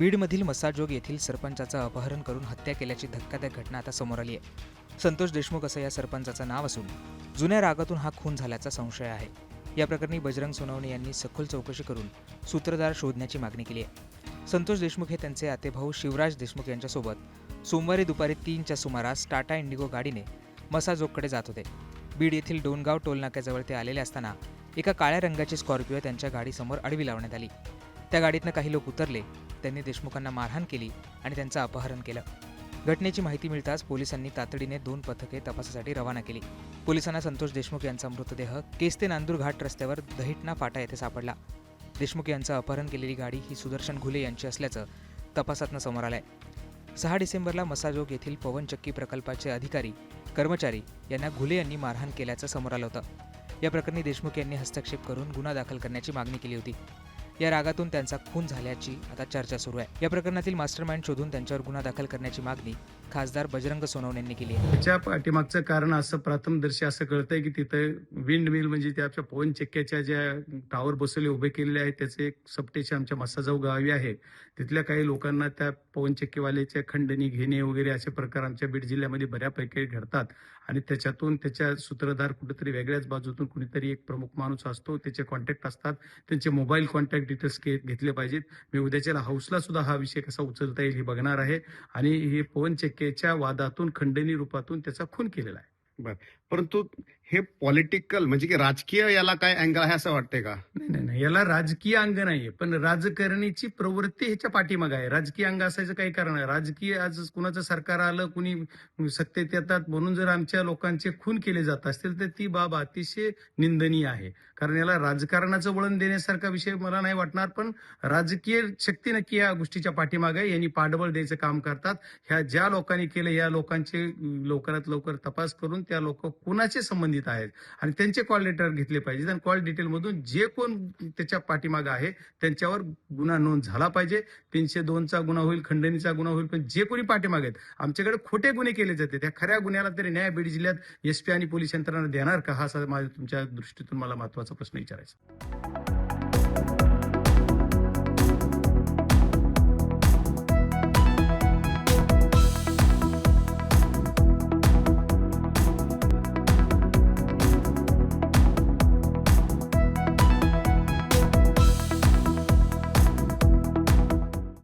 बीडमधील मसाजोग येथील सरपंचाचं अपहरण करून हत्या केल्याची धक्कादायक घटना आता समोर आली आहे। संतोष देशमुख असं या सरपंचाचं नाव असून जुन्या रागातून हा खून झाल्याचा संशय आहे। या प्रकरणी बजरंग सोनवणे यांनी सखोल चौकशी करून सूत्रधार शोधण्याची मागणी केली आहे। संतोष देशमुख हे त्यांचे आतेभाऊ शिवराज देशमुख यांच्यासोबत सोमवारी दुपारी 3च्या सुमारास टाटा इंडिगो गाडीने मसाजोगकडे जात होते। बीड येथील डोनगाव टोलनाक्याजवळ ते आलेले असताना एका काळ्या रंगाची स्कॉर्पिओ त्यांच्या गाडीसमोर आडवी लावण्यात आली। त्या गाडीतनं काही लोक उतरले, त्यांनी देशमुखांना मारहाण केली आणि त्यांचं अपहरण केलं। घटनेची माहिती मिळताच पोलिसांनी तातडीने 2 पथके तपासासाठी रवाना केली। पोलिसांना संतोष देशमुख यांचा मृतदेह केस ते नांदूर घाट रस्त्यावर दहिटणा फाटा येथे सापडला। देशमुख यांचं अपहरण केलेली गाडी ही सुदर्शन घुले यांची असल्याचं तपासातनं समोर आलंय। 6 डिसेंबरला मसाजोग येथील पवनचक्की प्रकल्पाचे अधिकारी कर्मचारी यांना घुले यांनी मारहाण केल्याचं समोर आलं होतं। या प्रकरणी देशमुख यांनी हस्तक्षेप करून गुन्हा दाखल करण्याची मागणी केली होती। या रागातून त्यांचा खून झाल्याची आता चर्चा सुरू आहे। या प्रकरणातील मास्टरमाइंड शोधून त्यांच्यावर गुन्हा दाखल करण्याची मागणी खासदार बजरंग सोनवणे यांनी केली आहे। त्याच्या पाठीमागचं कारण असं प्रथमदर्शी असं कळतंय की तिथं विंड मिल म्हणजे त्याच्या पवन चक्क्याच्या ज्या टावर बसवले उभे केलेले आहेत त्याचे एक सबस्टेशन आमच्या मसाजोग गावी आहे। तिथल्या काही लोकांना त्या पवन चक्कीवाल्याच्या खंडणी घेणे वगैरे असे प्रकार आमच्या बीड जिल्ह्यामध्ये बऱ्यापैकी घडतात आणि त्याच्यातून त्याच्या सूत्रधार कुठेतरी वेगळ्याच बाजूतून कुणीतरी एक प्रमुख माणूस असतो, त्याचे कॉन्टॅक्ट असतात, त्यांचे मोबाईल कॉन्टॅक्ट डिटेल्स घेतले पाहिजेत। मी उद्याच्याला हाऊसला सुद्धा हा विषय कसा उचलता येईल हे बघणार आहे आणि हे पवन चक्कीच्या वादातून खंडणी रूपातून त्याचा खून केलेला आहे। बर, परंतु हे पॉलिटिकल म्हणजे की राजकीय याला काय अँगल आहे असं वाटतंय का? नाही, याला राजकीय अंग नाहीये, पण राजकारणीची प्रवृत्ती ह्याच्या पाठीमागे आहे। राजकीय अंग असायचं काही कारण आहे? राजकीय आज कुणाचं सरकार आलं, कुणी सत्तेत येतात म्हणून जर आमच्या लोकांचे खून केले जात असतील तर ती बाब अतिशय निंदनीय आहे। कारण याला राजकारणाचं वळण देण्यासारखा विषय मला नाही वाटणार, पण राजकीय शक्ती नक्की या गोष्टीच्या पाठीमागे यांनी पाठबळ द्यायचं काम करतात। ह्या ज्या लोकांनी केलं या लोकांचे लवकरात लवकर तपास करून त्या लोक कुणाचे संबंधित आहेत आणि त्यांचे कॉल लेटर घेतले पाहिजेत आणि कॉल डिटेल मधून जे कोण त्याच्या पाठीमागे आहे त्यांच्यावर गुन्हा नोंद झाला पाहिजे। 302चा गुन्हा होईल, खंडणीचा गुन्हा होईल, पण जे कोणी पाठीमागे आहेत आमच्याकडे खोटे गुन्हे केले जाते त्या खऱ्या गुन्ह्याला तरी न्याय बीड जिल्ह्यात एसपी आणि पोलीस यंत्रणा देणार का? हा माझ्या तुमच्या दृष्टीतून मला महत्वाचा प्रश्न विचारायचा।